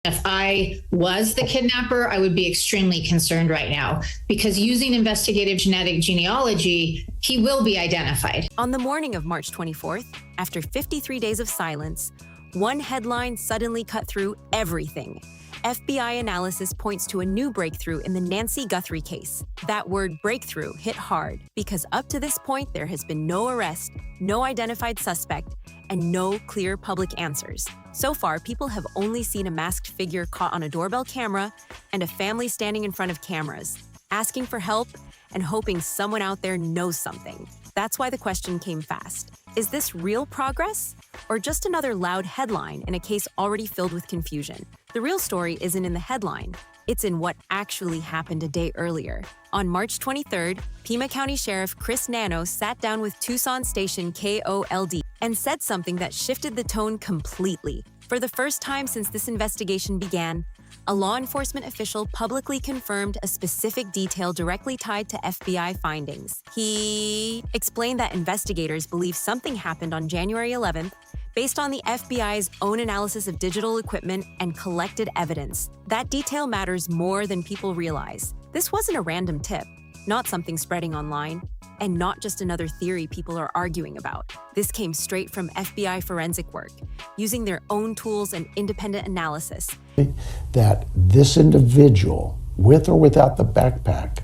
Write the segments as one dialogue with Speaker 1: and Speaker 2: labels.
Speaker 1: If I was the kidnapper, I would be extremely concerned right now because using investigative genetic genealogy, he will be identified.
Speaker 2: On the morning of March 24th, after 53 days of silence, one headline suddenly cut through everything. FBI analysis points to a new breakthrough in the Nancy Guthrie case. That word breakthrough hit hard because up to this point, there has been no arrest, no identified suspect, and no clear public answers. So far, people have only seen a masked figure caught on a doorbell camera and a family standing in front of cameras, asking for help and hoping someone out there knows something. That's why the question came fast. Is this real progress or just another loud headline in a case already filled with confusion? The real story isn't in the headline. It's in what actually happened a day earlier. On March 23rd, Pima County Sheriff Chris Nanos sat down with Tucson station KOLD and said something that shifted the tone completely. For the first time since this investigation began, a law enforcement official publicly confirmed a specific detail directly tied to FBI findings. He explained that investigators believe something happened on January 11th based on the FBI's own analysis of digital equipment and collected evidence. That detail matters more than people realize. This wasn't a random tip, not something spreading online, and not just another theory people are arguing about. This came straight from FBI forensic work, using their own tools and independent analysis.
Speaker 3: That this individual, with or without the backpack,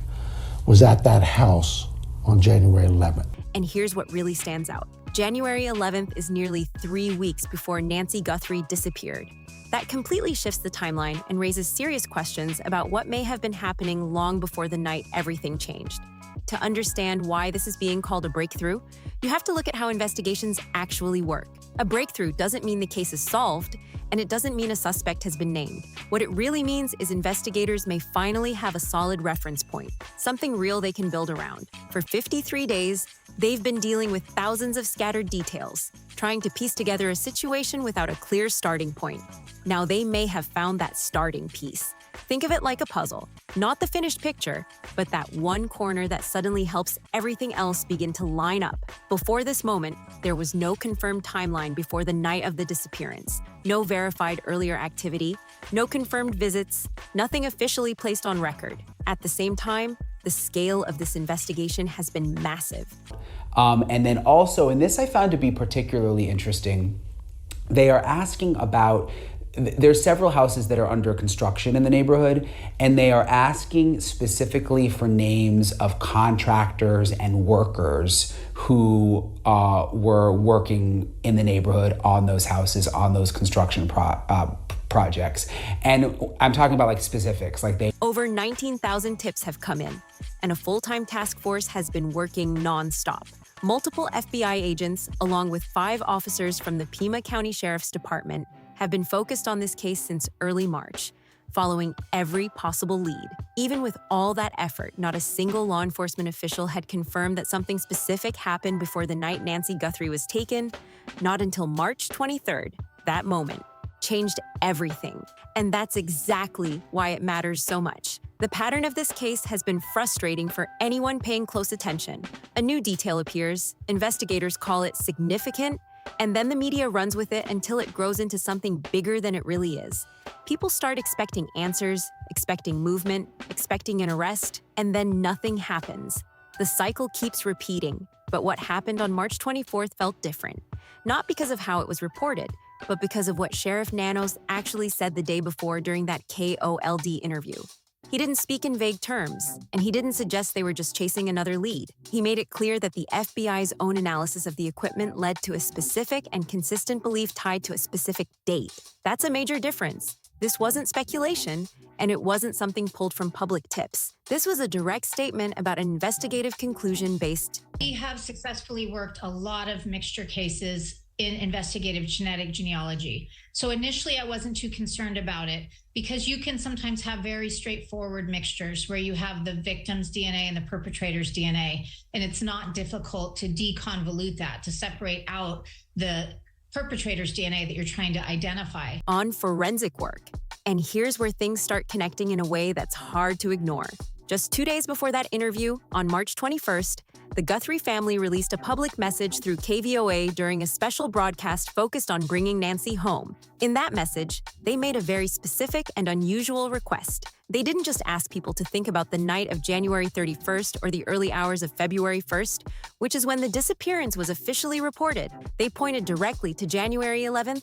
Speaker 3: was at that house on January 11th.
Speaker 2: And here's what really stands out. January 11th is nearly 3 weeks before Nancy Guthrie disappeared. That completely shifts the timeline and raises serious questions about what may have been happening long before the night everything changed. To understand why this is being called a breakthrough, you have to look at how investigations actually work. A breakthrough doesn't mean the case is solved, and it doesn't mean a suspect has been named. What it really means is investigators may finally have a solid reference point, something real they can build around. For 53 days, they've been dealing with thousands of scattered details, trying to piece together a situation without a clear starting point. Now they may have found that starting piece. Think of it like a puzzle, not the finished picture, but that one corner that suddenly helps everything else begin to line up. Before this moment, there was no confirmed timeline before the night of the disappearance, no verified earlier activity, no confirmed visits, nothing officially placed on record. At the same time, the scale of this investigation has been massive.
Speaker 4: And then also, and this I found to be particularly interesting, they are asking about, there's several houses that are under construction in the neighborhood, and they are asking specifically for names of contractors and workers who were working in the neighborhood on those houses, on those construction projects. And I'm talking about like specifics, like they...
Speaker 2: Over 19,000 tips have come in, and a full-time task force has been working nonstop. Multiple FBI agents, along with 5 officers from the Pima County Sheriff's Department, have been focused on this case since early March, following every possible lead. Even with all that effort, not a single law enforcement official had confirmed that something specific happened before the night Nancy Guthrie was taken, not until March 23rd. That moment changed everything, and that's exactly why it matters so much. The pattern of this case has been frustrating for anyone paying close attention. A new detail appears, investigators call it significant, and then the media runs with it until it grows into something bigger than it really is. People start expecting answers, expecting movement, expecting an arrest, and then nothing happens. The cycle keeps repeating, but what happened on March 24th felt different. Not because of how it was reported, but because of what Sheriff Nanos actually said the day before during that KOLD interview. He didn't speak in vague terms, and he didn't suggest they were just chasing another lead. He made it clear that the FBI's own analysis of the equipment led to a specific and consistent belief tied to a specific date. That's a major difference. This wasn't speculation, and it wasn't something pulled from public tips. This was a direct statement about an investigative conclusion based.
Speaker 1: We have successfully worked a lot of mixture cases in investigative genetic genealogy. So initially I wasn't too concerned about it because you can sometimes have very straightforward mixtures where you have the victim's DNA and the perpetrator's DNA, and it's not difficult to deconvolute that, to separate out the perpetrator's DNA that you're trying to identify.
Speaker 2: On forensic work. And here's where things start connecting in a way that's hard to ignore. Just 2 days before that interview, on March 21st, the Guthrie family released a public message through KVOA during a special broadcast focused on bringing Nancy home. In that message, they made a very specific and unusual request. They didn't just ask people to think about the night of January 31st or the early hours of February 1st, which is when the disappearance was officially reported. They pointed directly to January 11th,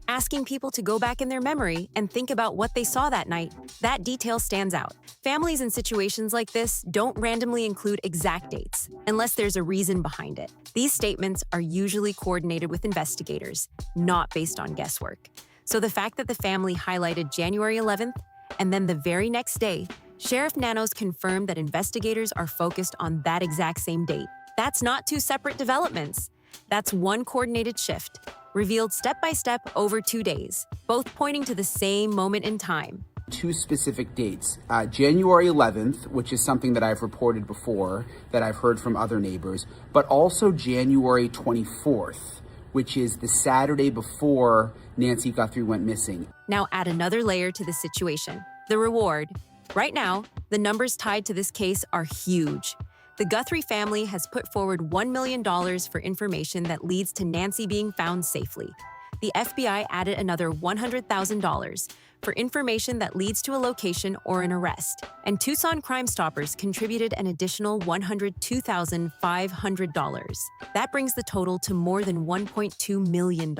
Speaker 2: asking people to go back in their memory and think about what they saw that night. That detail stands out. Families in situations like this don't randomly include exact dates, unless there's a reason behind it. These statements are usually coordinated with investigators, not based on guesswork. So the fact that the family highlighted January 11th, and then the very next day, Sheriff Nanos confirmed that investigators are focused on that exact same date. That's not two separate developments. That's one coordinated shift, revealed step by step over 2 days, both pointing to the same moment in time.
Speaker 4: Two specific dates, January 11th, which is something that I've reported before, that I've heard from other neighbors, but also January 24th, which is the Saturday before Nancy Guthrie went missing.
Speaker 2: Now add another layer to the situation, the reward. Right now, the numbers tied to this case are huge. The Guthrie family has put forward $1 million for information that leads to Nancy being found safely. The FBI added another $100,000 for information that leads to a location or an arrest, and Tucson Crime Stoppers contributed an additional $102,500. That brings the total to more than $1.2 million.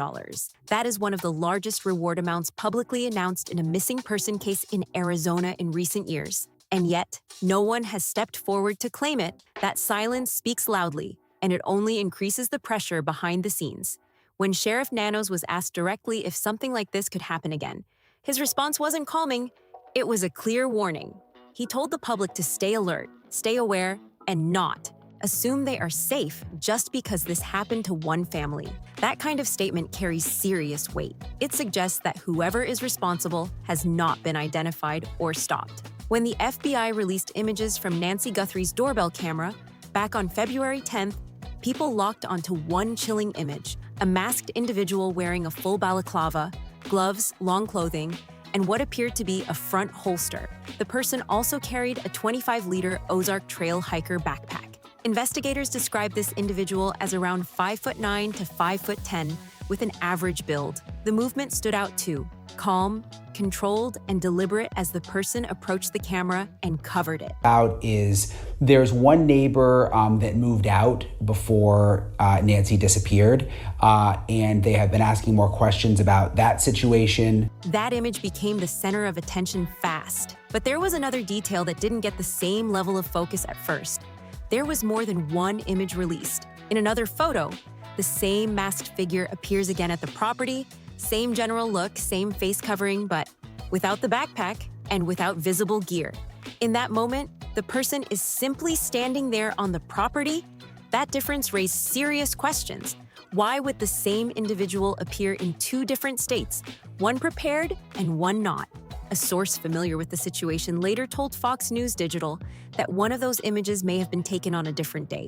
Speaker 2: That is one of the largest reward amounts publicly announced in a missing person case in Arizona in recent years. And yet, no one has stepped forward to claim it. That silence speaks loudly, and it only increases the pressure behind the scenes. When Sheriff Nanos was asked directly if something like this could happen again, his response wasn't calming, it was a clear warning. He told the public to stay alert, stay aware, and not assume they are safe just because this happened to one family. That kind of statement carries serious weight. It suggests that whoever is responsible has not been identified or stopped. When the FBI released images from Nancy Guthrie's doorbell camera back on February 10th, people locked onto one chilling image: a masked individual wearing a full balaclava, gloves, long clothing, and what appeared to be a front holster. The person also carried a 25-liter Ozark Trail hiker backpack. Investigators described this individual as around 5'9" to 5'10", with an average build. The movement stood out too, calm, controlled, and deliberate as the person approached the camera and covered it.
Speaker 4: There's one neighbor that moved out before Nancy disappeared, and they have been asking more questions about that situation.
Speaker 2: That image became the center of attention fast, but there was another detail that didn't get the same level of focus at first. There was more than one image released. In another photo, the same masked figure appears again at the property, same general look, same face covering, but without the backpack and without visible gear. In that moment, the person is simply standing there on the property. That difference raised serious questions. Why would the same individual appear in two different states, one prepared and one not? A source familiar with the situation later told Fox News Digital that one of those images may have been taken on a different day.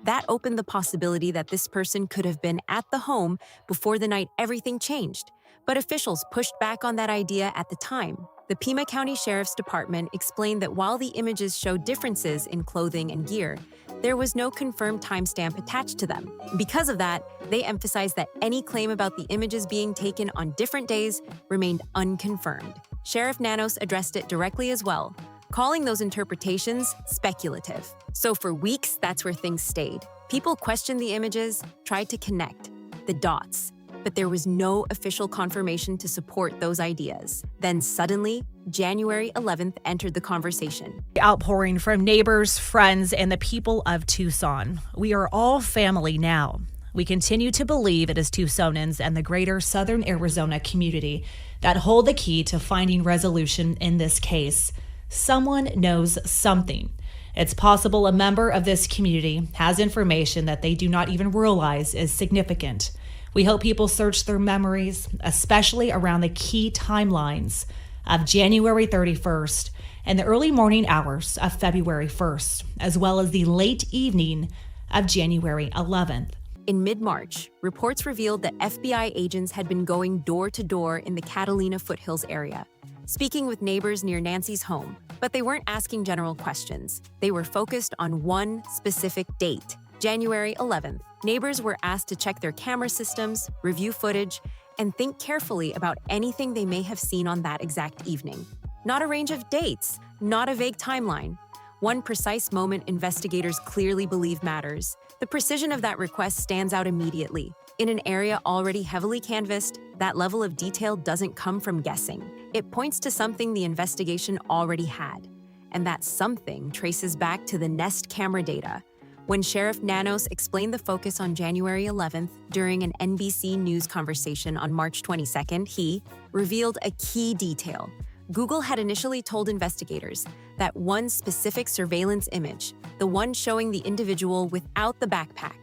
Speaker 2: That opened the possibility that this person could have been at the home before the night everything changed. But officials pushed back on that idea at the time. The Pima County Sheriff's Department explained that while the images showed differences in clothing and gear, there was no confirmed timestamp attached to them. Because of that, they emphasized that any claim about the images being taken on different days remained unconfirmed. Sheriff Nanos addressed it directly as well, calling those interpretations speculative. So for weeks, that's where things stayed. People questioned the images, tried to connect the dots, but there was no official confirmation to support those ideas. Then suddenly, January 11th entered the conversation.
Speaker 5: Outpouring from neighbors, friends, and the people of Tucson. We are all family now. We continue to believe it is Tucsonans and the greater Southern Arizona community that hold the key to finding resolution in this case. Someone knows something. It's possible a member of this community has information that they do not even realize is significant. We hope people search their memories, especially around the key timelines of January 31st and the early morning hours of February 1st, as well as the late evening of January 11th.
Speaker 2: In mid-March, reports revealed that FBI agents had been going door to door in the Catalina foothills area, speaking with neighbors near Nancy's home. But they weren't asking general questions. They were focused on one specific date, January 11th. Neighbors were asked to check their camera systems, review footage, and think carefully about anything they may have seen on that exact evening. Not a range of dates, not a vague timeline. One precise moment investigators clearly believe matters. The precision of that request stands out immediately. In an area already heavily canvassed, that level of detail doesn't come from guessing. It points to something the investigation already had. And that something traces back to the Nest camera data. When Sheriff Nanos explained the focus on January 11th during an NBC News conversation on March 22nd, he revealed a key detail. Google had initially told investigators that one specific surveillance image, the one showing the individual without the backpack,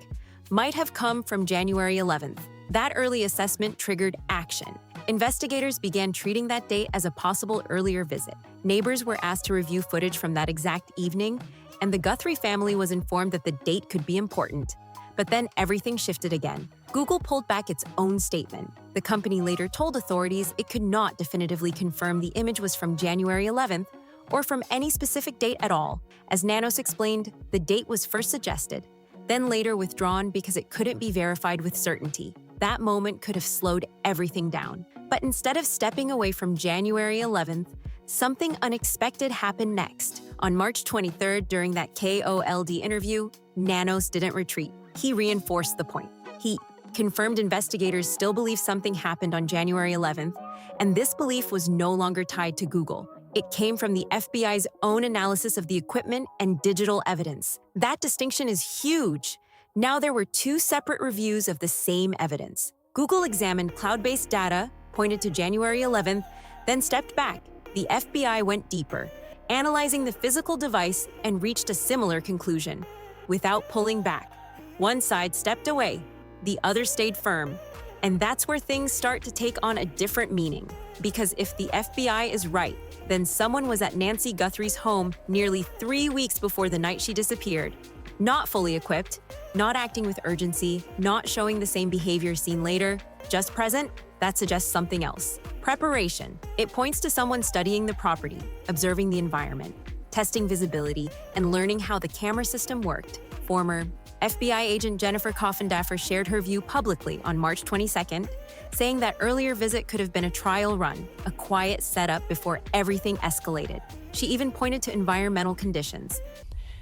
Speaker 2: might have come from January 11th. That early assessment triggered action. Investigators began treating that date as a possible earlier visit. Neighbors were asked to review footage from that exact evening, and the Guthrie family was informed that the date could be important. But then everything shifted again. Google pulled back its own statement. The company later told authorities it could not definitively confirm the image was from January 11th or from any specific date at all. As Nanos explained, the date was first suggested, then later withdrawn because it couldn't be verified with certainty. That moment could have slowed everything down. But instead of stepping away from January 11th, something unexpected happened next. On March 23rd, during that KOLD interview, Nanos didn't retreat. He reinforced the point. He confirmed investigators still believe something happened on January 11th, and this belief was no longer tied to Google. It came from the FBI's own analysis of the equipment and digital evidence. That distinction is huge. Now there were two separate reviews of the same evidence. Google examined cloud-based data, pointed to January 11th, then stepped back. The FBI went deeper, analyzing the physical device and reached a similar conclusion. Without pulling back, one side stepped away, the other stayed firm. And that's where things start to take on a different meaning. Because if the FBI is right, then someone was at Nancy Guthrie's home nearly 3 weeks before the night she disappeared. Not fully equipped, not acting with urgency, not showing the same behavior seen later, just present. That suggests something else. Preparation. It points to someone studying the property, observing the environment, testing visibility, and learning how the camera system worked. Former FBI agent Jennifer Coffindaffer shared her view publicly on March 22nd, saying that earlier visit could have been a trial run, a quiet setup before everything escalated. She even pointed to environmental conditions.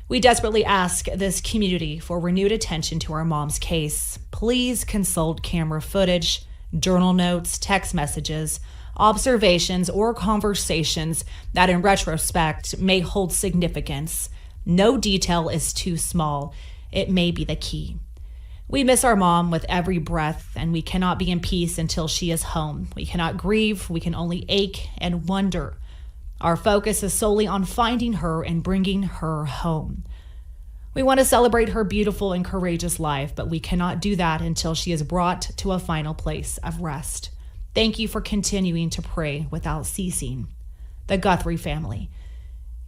Speaker 5: We desperately ask this community for renewed attention to our mom's case. Please consult camera footage, journal notes, text messages, observations, or conversations that in retrospect may hold significance. No detail is too small. It may be the key. We miss our mom with every breath, and we cannot be in peace until she is home. We cannot grieve. We can only ache and wonder. Our focus is solely on finding her and bringing her home. We want to celebrate her beautiful and courageous life, but we cannot do that until she is brought to a final place of rest. Thank you for continuing to pray without ceasing. The Guthrie family.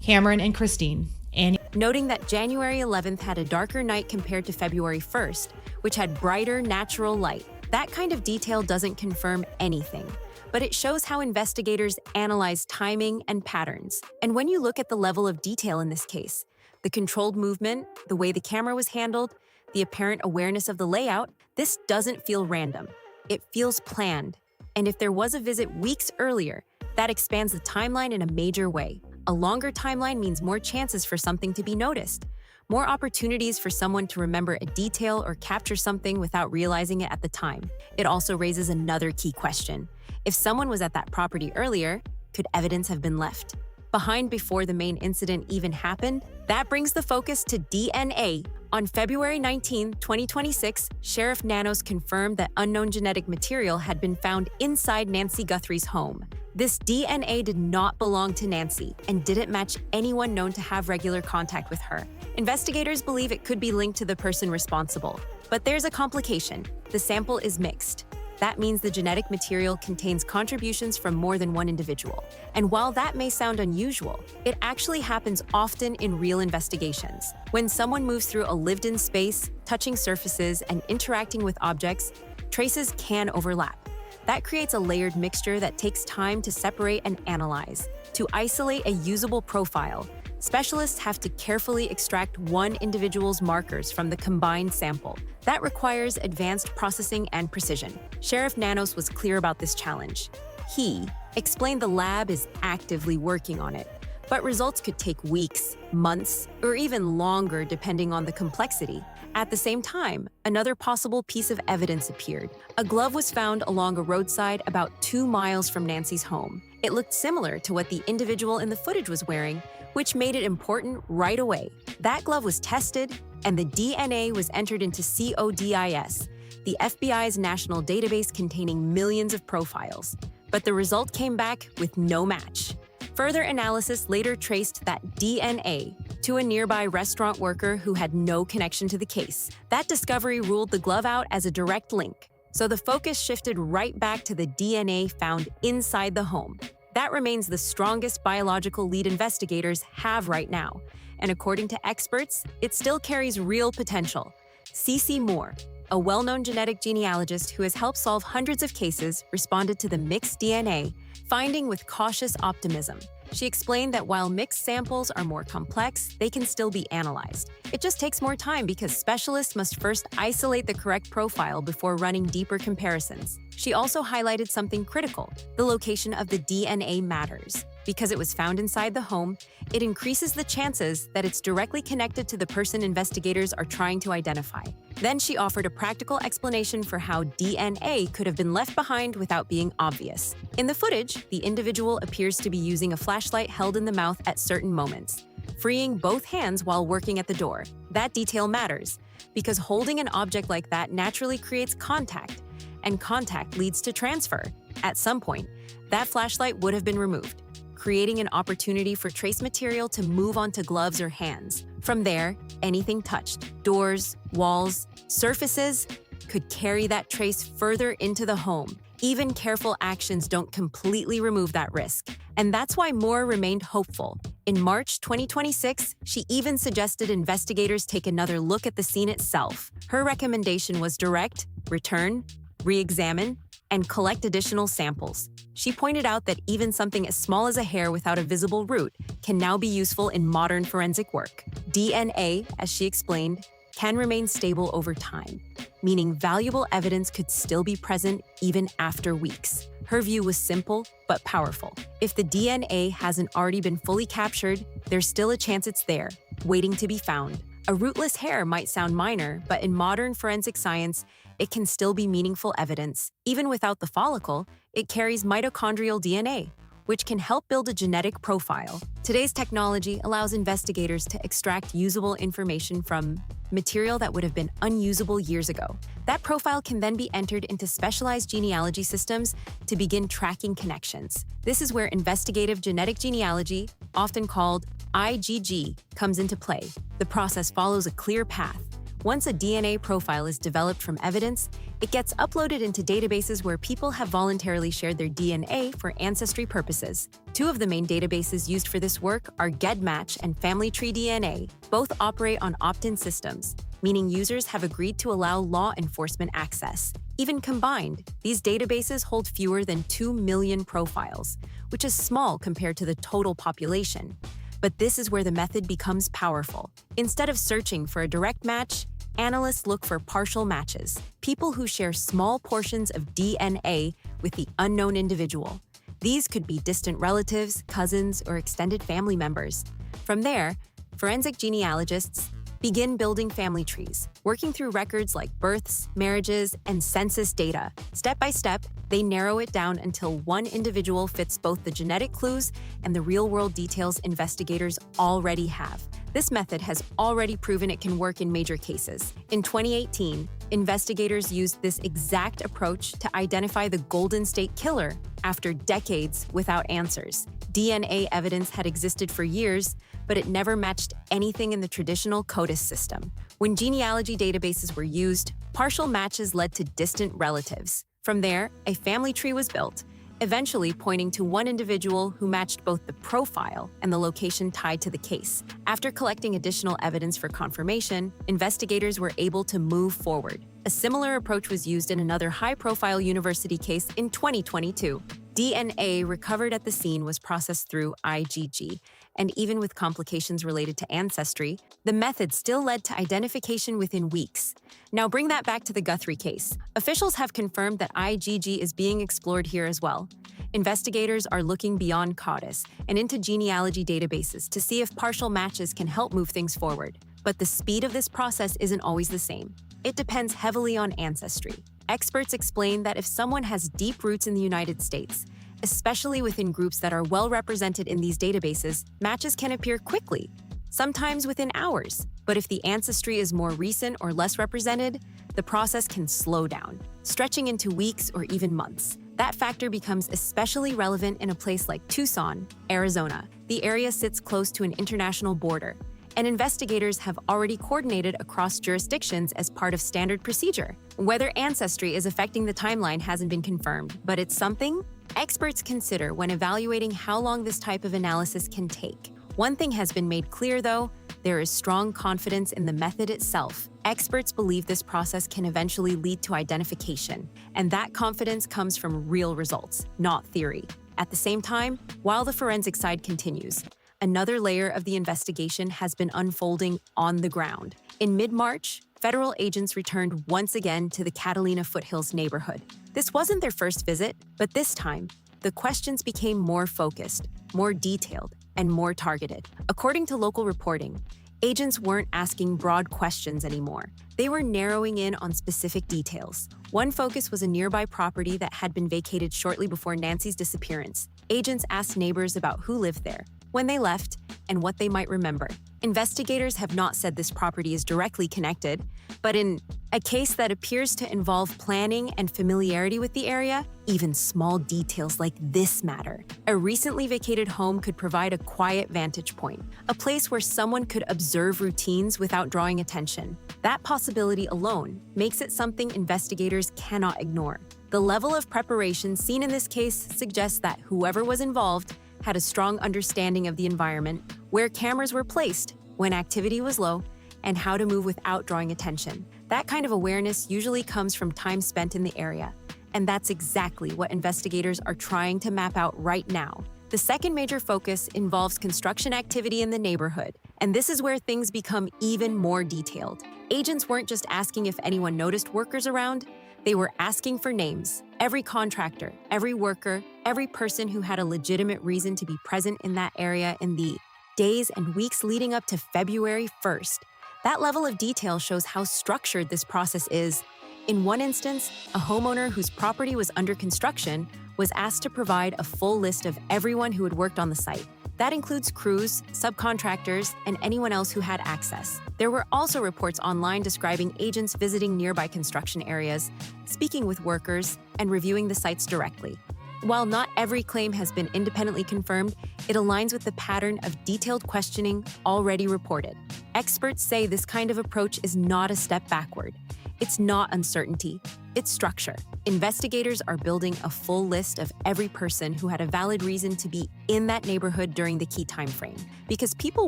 Speaker 5: Cameron and Christine. And
Speaker 2: noting that January 11th had a darker night compared to February 1st, which had brighter natural light. That kind of detail doesn't confirm anything, but it shows how investigators analyze timing and patterns. And when you look at the level of detail in this case, the controlled movement, the way the camera was handled, the apparent awareness of the layout, this doesn't feel random. It feels planned. And if there was a visit weeks earlier, that expands the timeline in a major way. A longer timeline means more chances for something to be noticed, more opportunities for someone to remember a detail or capture something without realizing it at the time. It also raises another key question. If someone was at that property earlier, could evidence have been left behind before the main incident even happened? That brings the focus to DNA. On February 19, 2026, Sheriff Nanos confirmed that unknown genetic material had been found inside Nancy Guthrie's home. This DNA did not belong to Nancy and didn't match anyone known to have regular contact with her. Investigators believe it could be linked to the person responsible. But there's a complication. The sample is mixed. That means the genetic material contains contributions from more than one individual. And while that may sound unusual, it actually happens often in real investigations. When someone moves through a lived-in space, touching surfaces, and interacting with objects, traces can overlap. That creates a layered mixture that takes time to separate and analyze. To isolate a usable profile, specialists have to carefully extract one individual's markers from the combined sample. That requires advanced processing and precision. Sheriff Nanos was clear about this challenge. He explained the lab is actively working on it, but results could take weeks, months, or even longer depending on the complexity. At the same time, another possible piece of evidence appeared. A glove was found along a roadside about 2 miles from Nancy's home. It looked similar to what the individual in the footage was wearing, which made it important right away. That glove was tested, and the DNA was entered into CODIS, the FBI's national database containing millions of profiles. But the result came back with no match. Further analysis later traced that DNA to a nearby restaurant worker who had no connection to the case. That discovery ruled the glove out as a direct link, so the focus shifted right back to the DNA found inside the home. That remains the strongest biological lead investigators have right now, and according to experts, it still carries real potential. Cece Moore, a well-known genetic genealogist who has helped solve hundreds of cases, responded to the mixed DNA finding with cautious optimism. She explained that while mixed samples are more complex, they can still be analyzed. It just takes more time because specialists must first isolate the correct profile before running deeper comparisons. She also highlighted something critical: the location of the DNA matters. Because it was found inside the home, it increases the chances that it's directly connected to the person investigators are trying to identify. Then she offered a practical explanation for how DNA could have been left behind without being obvious. In the footage, the individual appears to be using a flashlight held in the mouth at certain moments, freeing both hands while working at the door. That detail matters, because holding an object like that naturally creates contact, and contact leads to transfer. At some point, that flashlight would have been removed, creating an opportunity for trace material to move onto gloves or hands. From there, anything touched, doors, walls, surfaces, could carry that trace further into the home. Even careful actions don't completely remove that risk. And that's why Moore remained hopeful. In March 2026, she even suggested investigators take another look at the scene itself. Her recommendation was direct, return, re-examine, and collect additional samples. She pointed out that even something as small as a hair without a visible root can now be useful in modern forensic work. DNA, as she explained, can remain stable over time, meaning valuable evidence could still be present even after weeks. Her view was simple but powerful. If the DNA hasn't already been fully captured, there's still a chance it's there, waiting to be found. A rootless hair might sound minor, but in modern forensic science, it can still be meaningful evidence. Even without the follicle, it carries mitochondrial DNA, which can help build a genetic profile. Today's technology allows investigators to extract usable information from material that would have been unusable years ago. That profile can then be entered into specialized genealogy systems to begin tracking connections. This is where investigative genetic genealogy, often called IGG, comes into play. The process follows a clear path. Once a DNA profile is developed from evidence, it gets uploaded into databases where people have voluntarily shared their DNA for ancestry purposes. Two of the main databases used for this work are GEDmatch and Family Tree DNA. Both operate on opt-in systems, meaning users have agreed to allow law enforcement access. Even combined, these databases hold fewer than 2 million profiles, which is small compared to the total population. But this is where the method becomes powerful. Instead of searching for a direct match, analysts look for partial matches, people who share small portions of DNA with the unknown individual. These could be distant relatives, cousins, or extended family members. From there, forensic genealogists begin building family trees, working through records like births, marriages, and census data. Step by step, they narrow it down until one individual fits both the genetic clues and the real-world details investigators already have. This method has already proven it can work in major cases. In 2018, investigators used this exact approach to identify the Golden State Killer after decades without answers. DNA evidence had existed for years, but it never matched anything in the traditional CODIS system. When genealogy databases were used, partial matches led to distant relatives. From there, a family tree was built, eventually pointing to one individual who matched both the profile and the location tied to the case. After collecting additional evidence for confirmation, investigators were able to move forward. A similar approach was used in another high-profile university case in 2022. DNA recovered at the scene was processed through IgG, and even with complications related to ancestry, the method still led to identification within weeks. Now bring that back to the Guthrie case. Officials have confirmed that IgG is being explored here as well. Investigators are looking beyond CODIS and into genealogy databases to see if partial matches can help move things forward. But the speed of this process isn't always the same. It depends heavily on ancestry. Experts explain that if someone has deep roots in the United States, especially within groups that are well represented in these databases, matches can appear quickly, sometimes within hours. But if the ancestry is more recent or less represented, the process can slow down, stretching into weeks or even months. That factor becomes especially relevant in a place like Tucson, Arizona. The area sits close to an international border, and investigators have already coordinated across jurisdictions as part of standard procedure. Whether ancestry is affecting the timeline hasn't been confirmed, but it's something experts consider when evaluating how long this type of analysis can take. One thing has been made clear, though: there is strong confidence in the method itself. Experts believe this process can eventually lead to identification, and that confidence comes from real results, not theory. At the same time, while the forensic side continues, another layer of the investigation has been unfolding on the ground. In mid-March, federal agents returned once again to the Catalina Foothills neighborhood. This wasn't their first visit, but this time, the questions became more focused, more detailed, and more targeted. According to local reporting, agents weren't asking broad questions anymore. They were narrowing in on specific details. One focus was a nearby property that had been vacated shortly before Nancy's disappearance. Agents asked neighbors about who lived there, when they left, and what they might remember. Investigators have not said this property is directly connected, but in a case that appears to involve planning and familiarity with the area, even small details like this matter. A recently vacated home could provide a quiet vantage point, a place where someone could observe routines without drawing attention. That possibility alone makes it something investigators cannot ignore. The level of preparation seen in this case suggests that whoever was involved had a strong understanding of the environment, where cameras were placed, when activity was low, and how to move without drawing attention. That kind of awareness usually comes from time spent in the area, and that's exactly what investigators are trying to map out right now. The second major focus involves construction activity in the neighborhood, and this is where things become even more detailed. Agents weren't just asking if anyone noticed workers around, they were asking for names. Every contractor, every worker, every person who had a legitimate reason to be present in that area in the days and weeks leading up to February 1st. That level of detail shows how structured this process is. In one instance, a homeowner whose property was under construction was asked to provide a full list of everyone who had worked on the site. That includes crews, subcontractors, and anyone else who had access. There were also reports online describing agents visiting nearby construction areas, speaking with workers, and reviewing the sites directly. While not every claim has been independently confirmed, it aligns with the pattern of detailed questioning already reported. Experts say this kind of approach is not a step backward. It's not uncertainty, it's structure. Investigators are building a full list of every person who had a valid reason to be in that neighborhood during the key time frame. Because people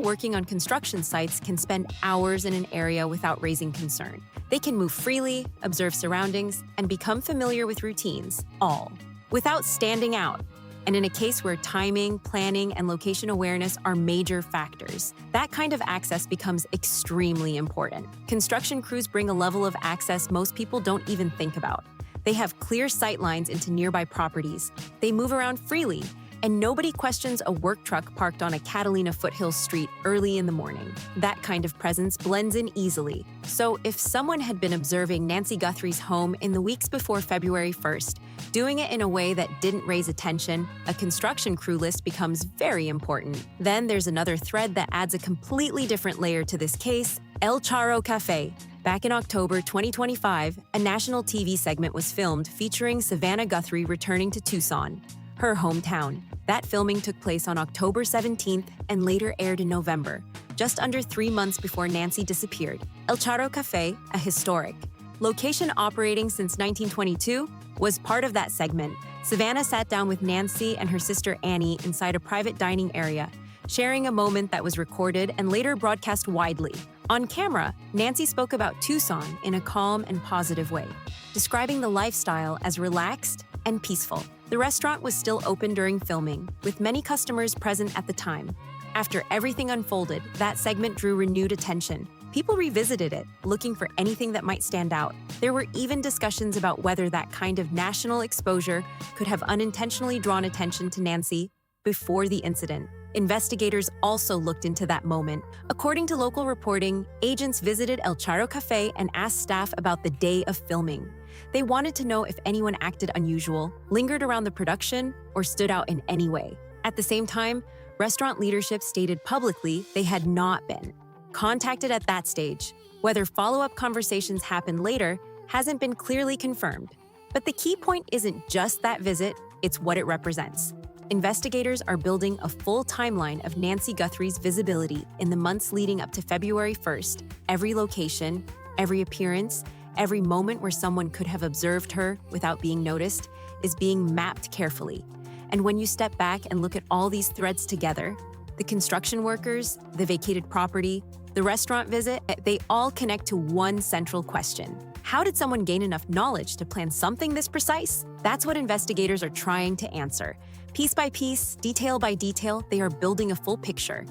Speaker 2: working on construction sites can spend hours in an area without raising concern. They can move freely, observe surroundings, and become familiar with routines, all without standing out. And in a case where timing, planning, and location awareness are major factors, that kind of access becomes extremely important. Construction crews bring a level of access most people don't even think about. They have clear sight lines into nearby properties. They move around freely, and nobody questions a work truck parked on a Catalina Foothills street early in the morning. That kind of presence blends in easily. So if someone had been observing Nancy Guthrie's home in the weeks before February 1st, doing it in a way that didn't raise attention, a construction crew list becomes very important. Then there's another thread that adds a completely different layer to this case: El Charro Cafe. Back in October 2025, a national TV segment was filmed featuring Savannah Guthrie returning to Tucson, her hometown. That filming took place on October 17th and later aired in November, just under 3 months before Nancy disappeared. El Charro Cafe, a historic location operating since 1922, was part of that segment. Savannah sat down with Nancy and her sister Annie inside a private dining area, sharing a moment that was recorded and later broadcast widely. On camera, Nancy spoke about Tucson in a calm and positive way, describing the lifestyle as relaxed and peaceful. The restaurant was still open during filming, with many customers present at the time. After everything unfolded, that segment drew renewed attention. People revisited it, looking for anything that might stand out. There were even discussions about whether that kind of national exposure could have unintentionally drawn attention to Nancy before the incident. Investigators also looked into that moment. According to local reporting, agents visited El Charro Cafe and asked staff about the day of filming. They wanted to know if anyone acted unusual, lingered around the production, or stood out in any way. At the same time, restaurant leadership stated publicly they had not been contacted at that stage. Whether follow-up conversations happened later hasn't been clearly confirmed. But the key point isn't just that visit, it's what it represents. Investigators are building a full timeline of Nancy Guthrie's visibility in the months leading up to February 1st. Every location, every appearance, every moment where someone could have observed her without being noticed is being mapped carefully. And when you step back and look at all these threads together, the construction workers, the vacated property, the restaurant visit, they all connect to one central question. How did someone gain enough knowledge to plan something this precise? That's what investigators are trying to answer. Piece by piece, detail by detail, they are building a full picture.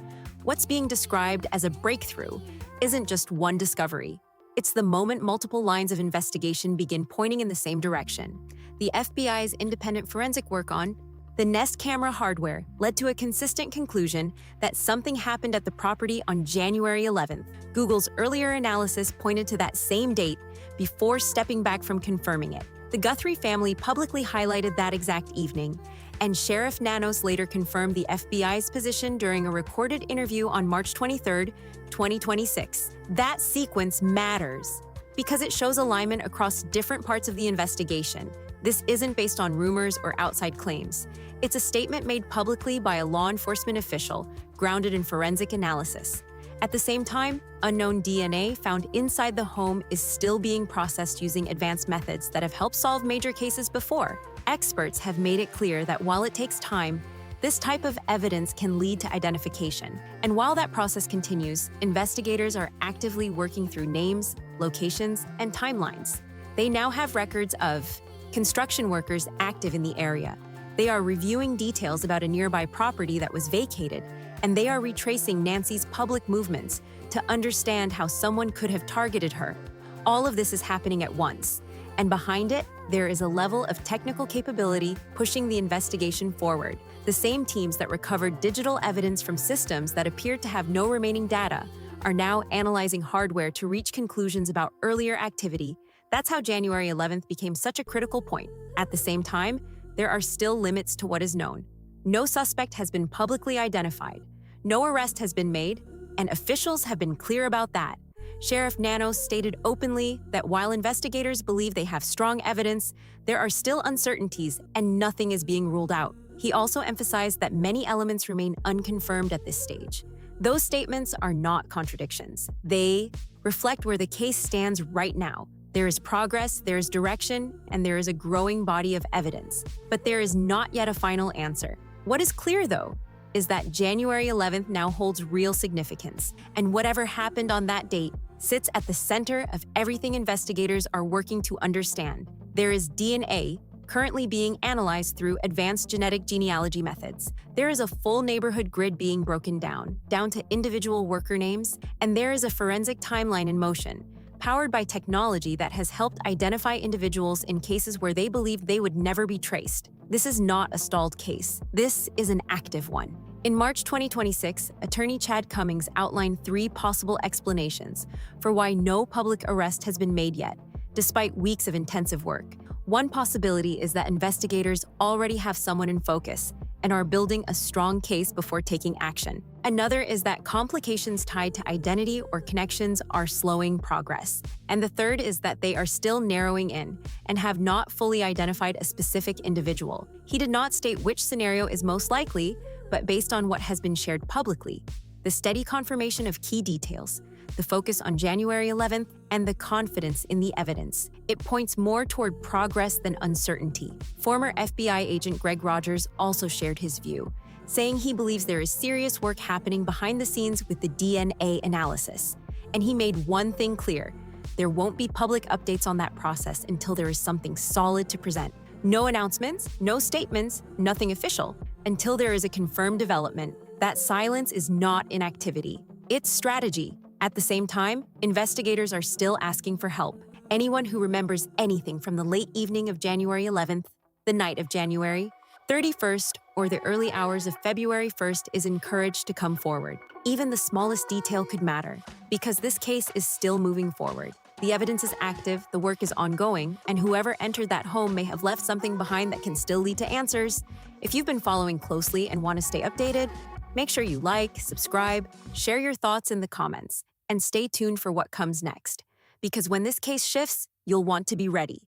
Speaker 2: What's being described as a breakthrough isn't just one discovery. It's the moment multiple lines of investigation begin pointing in the same direction. The FBI's independent forensic work on the Nest camera hardware led to a consistent conclusion that something happened at the property on January 11th. Google's earlier analysis pointed to that same date before stepping back from confirming it. The Guthrie family publicly highlighted that exact evening, and Sheriff Nanos later confirmed the FBI's position during a recorded interview on March 23, 2026. That sequence matters because it shows alignment across different parts of the investigation. This isn't based on rumors or outside claims. It's a statement made publicly by a law enforcement official, grounded in forensic analysis. At the same time, unknown DNA found inside the home is still being processed using advanced methods that have helped solve major cases before. Experts have made it clear that while it takes time, this type of evidence can lead to identification. And while that process continues, investigators are actively working through names, locations, and timelines. They now have records of construction workers active in the area. They are reviewing details about a nearby property that was vacated, and they are retracing Nancy's public movements to understand how someone could have targeted her. All of this is happening at once, and behind it, there is a level of technical capability pushing the investigation forward. The same teams that recovered digital evidence from systems that appeared to have no remaining data are now analyzing hardware to reach conclusions about earlier activity. That's how January 11th became such a critical point. At the same time, there are still limits to what is known. No suspect has been publicly identified. No arrest has been made, and officials have been clear about that. Sheriff Nanos stated openly that while investigators believe they have strong evidence, there are still uncertainties and nothing is being ruled out. He also emphasized that many elements remain unconfirmed at this stage. Those statements are not contradictions. They reflect where the case stands right now. There is progress, there is direction, and there is a growing body of evidence. But there is not yet a final answer. What is clear, though, is that January 11th now holds real significance, and whatever happened on that date sits at the center of everything investigators are working to understand. There is DNA currently being analyzed through advanced genetic genealogy methods. There is a full neighborhood grid being broken down to individual worker names, and there is a forensic timeline in motion, powered by technology that has helped identify individuals in cases where they believed they would never be traced. This is not a stalled case. This is an active one. In March 2026, attorney Chad Cummings outlined 3 possible explanations for why no public arrest has been made yet, despite weeks of intensive work. One possibility is that investigators already have someone in focus and are building a strong case before taking action. Another is that complications tied to identity or connections are slowing progress. And the third is that they are still narrowing in and have not fully identified a specific individual. He did not state which scenario is most likely, but based on what has been shared publicly, the steady confirmation of key details, the focus on January 11th, and the confidence in the evidence. It points more toward progress than uncertainty. Former FBI agent Greg Rogers also shared his view, saying he believes there is serious work happening behind the scenes with the DNA analysis. And he made one thing clear: there won't be public updates on that process until there is something solid to present. No announcements, no statements, nothing official, until there is a confirmed development. That silence is not inactivity, it's strategy. At the same time, investigators are still asking for help. Anyone who remembers anything from the late evening of January 11th, the night of January 31st, or the early hours of February 1st is encouraged to come forward. Even the smallest detail could matter, because this case is still moving forward. The evidence is active, the work is ongoing, and whoever entered that home may have left something behind that can still lead to answers. If you've been following closely and want to stay updated, make sure you like, subscribe, share your thoughts in the comments, and stay tuned for what comes next. Because when this case shifts, you'll want to be ready.